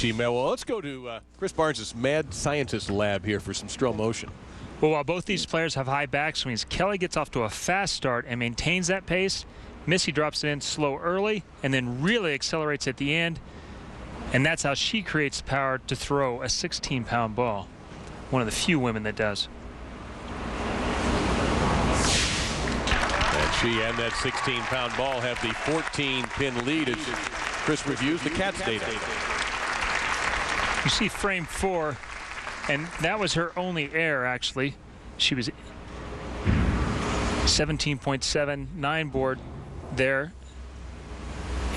G-Mail. Well, let's go to Chris Barnes' mad scientist lab here for some slow motion. Well, while both these players have high backswings, Kelly gets off to a fast start and maintains that pace. Missy drops it in slow early and then really accelerates at the end. And that's how she creates the power to throw a 16-pound ball. One of the few women that does. And she and that 16-pound ball have the 14-pin lead as Chris reviews the Cat data. You see frame 4, and that was her only error, actually. She was 17.79 board there.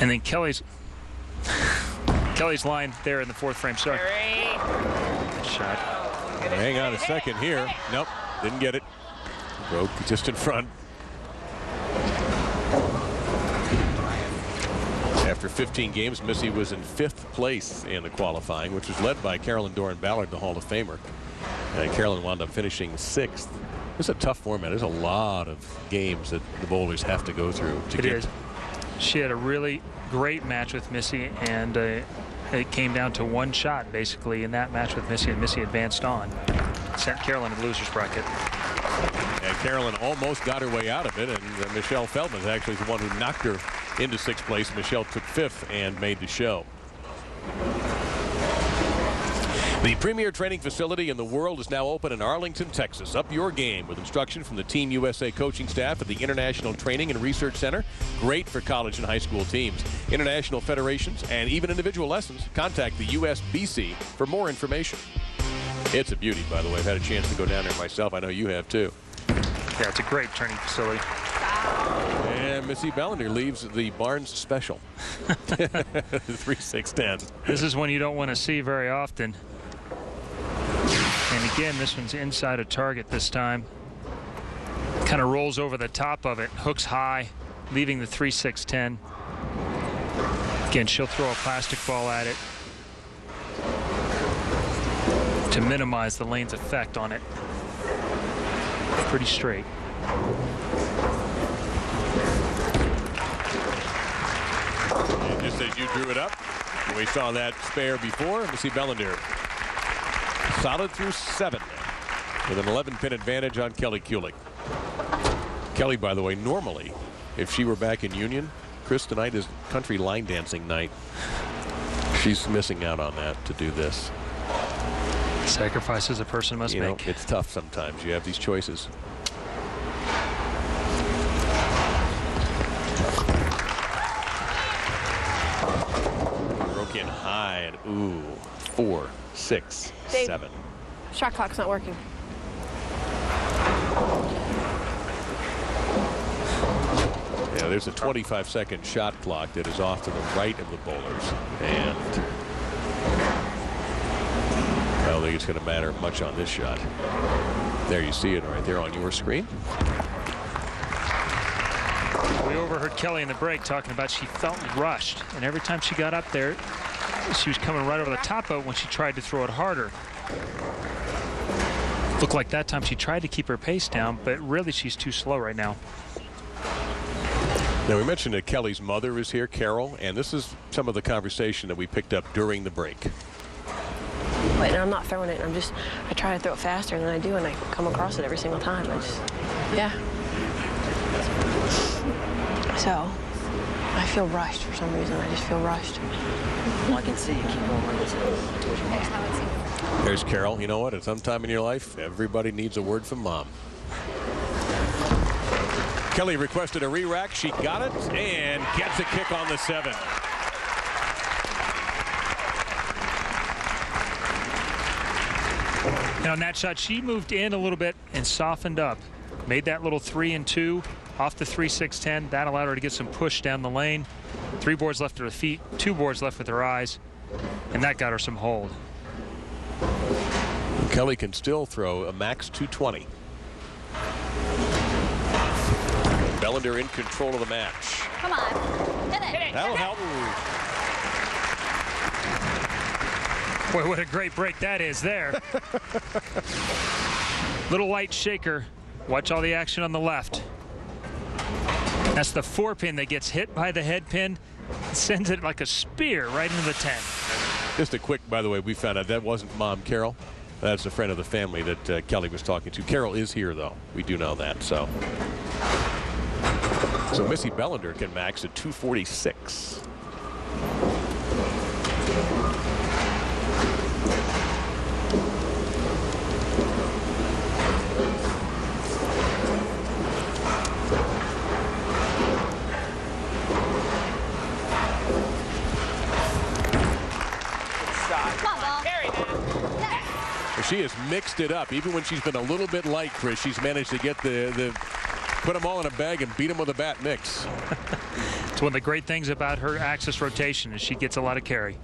And then Kelly's line there in the 4th frame. Sorry. Good shot. Hang on a second here. Nope, didn't get it. Broke just in front. After 15 games, Missy was in 5th place in the qualifying, which was led by Carolyn Doran-Ballard, the Hall of Famer. And Carolyn wound up finishing 6th. It's a tough format. There's a lot of games that the bowlers have to go through to get. It is. She had a really great match with Missy, and it came down to 1 shot, basically, in that match with Missy, and Missy advanced on. Sent Carolyn to the loser's bracket. And Carolyn almost got her way out of it, and Michelle Feldman is actually the one who knocked her into 6th place. Michelle took 5th and made the show. The premier training facility in the world is now open in Arlington, Texas. Up your game with instruction from the Team USA coaching staff at the International Training and Research Center. Great for college and high school teams. International federations and even individual lessons. Contact the USBC for more information. It's a beauty, by the way. I've had a chance to go down there myself. I know you have, too. Yeah, it's a great training facility. And Missy Bellinder leaves the Barnes special. 3-6-10. This is one you don't want to see very often. And again, this one's inside a target this time. Kind of rolls over the top of it, hooks high, leaving the 3-6-10. Again, she'll throw a plastic ball at it to minimize the lane's effect on it. Pretty straight. And just as you drew it up, we saw that spare before. Missy Bellinder solid through 7 with an 11-pin advantage on Kelly-Kulick. Kelly, by the way, normally, if she were back in Union, Chris, tonight is country line dancing night. She's missing out on that to do this. Sacrifices a person must make. It's tough sometimes. You have these choices. Broke in high and ooh, 4, 6, Dave, 7. Shot clock's not working. Yeah, there's a 25-second shot clock that is off to the right of the bowlers, and I don't think it's going to matter much on this shot. There you see it right there on your screen. We overheard Kelly in the break talking about she felt rushed, and every time she got up there, she was coming right over the top of it when she tried to throw it harder. Looked like that time she tried to keep her pace down, but really she's too slow right now. Now, we mentioned that Kelly's mother is here, Carol, and this is some of the conversation that we picked up during the break. But I'm not throwing it. I try to throw it faster than I do, and I come across it every single time. Yeah. So, I feel rushed for some reason. I just feel rushed. Well, I can see you keep going. There's Carol. You know what? At some time in your life, everybody needs a word from Mom. Kelly requested a re-rack. She got it and gets a kick on the 7. Now, on that shot, she moved in a little bit and softened up. Made that little 3-2 off the 3-6-10. That allowed her to get some push down the lane. 3 boards left with her feet, 2 boards left with her eyes, and that got her some hold. Kelly can still throw a max 220. Bellinder in control of the match. Come on. Hit it. That'll help. Boy, what a great break that is there. Little light shaker. Watch all the action on the left. That's the 4-pin that gets hit by the head pin. Sends it like a spear right into the 10. Just a quick, by the way, we found out that wasn't Mom Carol. That's a friend of the family that Kelly was talking to. Carol is here, though. We do know that. So Missy Bellinder can max at 246. She has mixed it up. Even when she's been a little bit light, Chris, she's managed to get put them all in a bag and beat them with a bat mix. It's one of the great things about her axis rotation is she gets a lot of carry.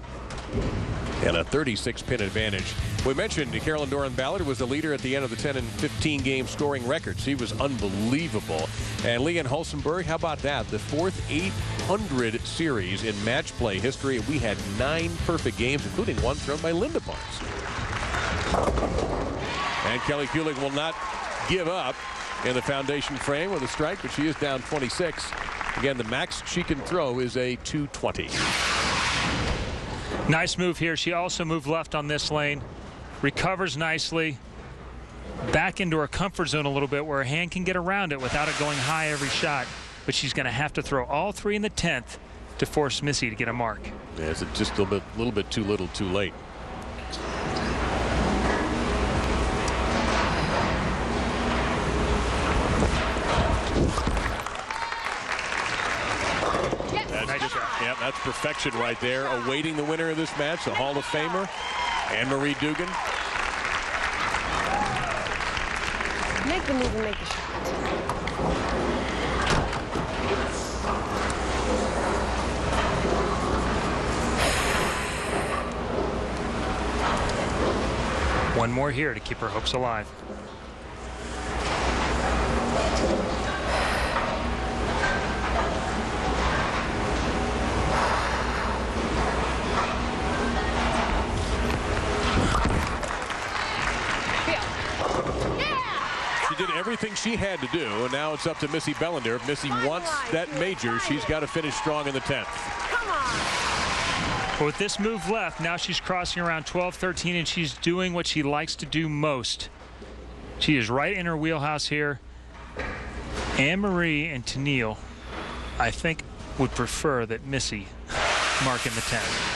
And a 36-pin advantage. We mentioned Carolyn Doran-Ballard was the leader at the end of the 10 and 15 game scoring record. She was unbelievable. And Leanne Hulsenberg, how about that? The fourth 800 series in match play history. We had 9 perfect games, including one thrown by Linda Barnes. And Kelly-Kulick will not give up in the foundation frame with a strike, but she is down 26. Again, the max she can throw is a 220. Nice move here. She also moved left on this lane. Recovers nicely. Back into her comfort zone a little bit where her hand can get around it without it going high every shot. But she's going to have to throw all 3 in the 10th to force Missy to get a mark. Yeah, it's just a little bit too little too late. Yeah, that's perfection right there. Awaiting the winner of this match, the Hall of Famer, Anne-Marie Dugan. Make the move and make the shot. One more here to keep her hopes alive. Everything she had to do, and now it's up to Missy Bellinder. If Missy wants that major, she's got to finish strong in the 10th. Come on. But with this move left, now she's crossing around 12-13, and she's doing what she likes to do most. She is right in her wheelhouse here. Anne-Marie and Tennille, I think, would prefer that Missy mark in the 10th.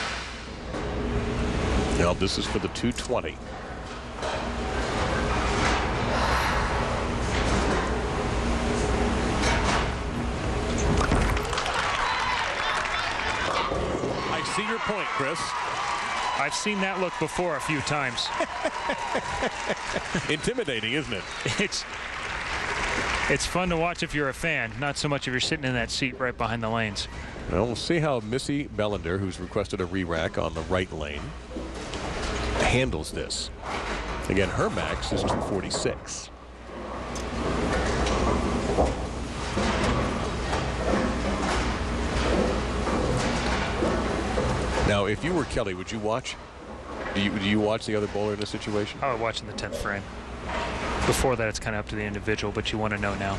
Now this is for the 220. See your point, Chris. I've seen that look before a few times. Intimidating, isn't it? It's fun to watch if you're a fan, not so much if you're sitting in that seat right behind the lanes. Well, we'll see how Missy Bellinder, who's requested a re-rack on the right lane, handles this. Again, her max is 246. Now, if you were Kelly, would you watch? Do you watch the other bowler in this situation? I would watch in the 10th frame. Before that, it's kind of up to the individual, but you want to know now.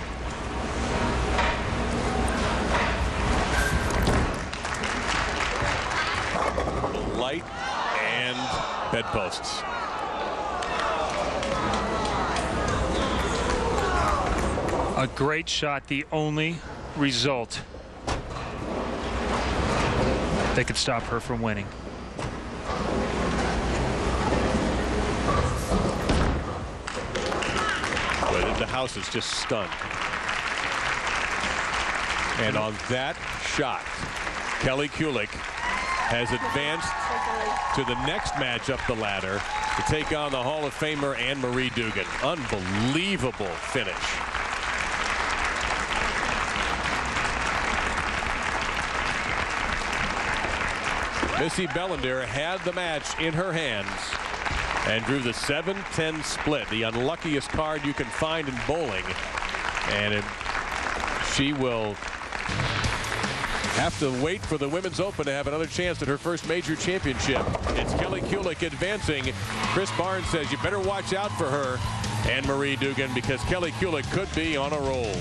Light and bedposts. A great shot, the only result that could stop her from winning. But the house is just stunned. And on that shot, Kelly-Kulick has advanced to the next match up the ladder to take on the Hall of Famer Anne-Marie Dugan. Unbelievable finish. Missy Bellinder had the match in her hands and drew the 7-10 split, the unluckiest card you can find in bowling. And she will have to wait for the Women's Open to have another chance at her first major championship. It's Kelly-Kulick advancing. Chris Barnes says you better watch out for her, Anne-Marie Dugan, because Kelly-Kulick could be on a roll.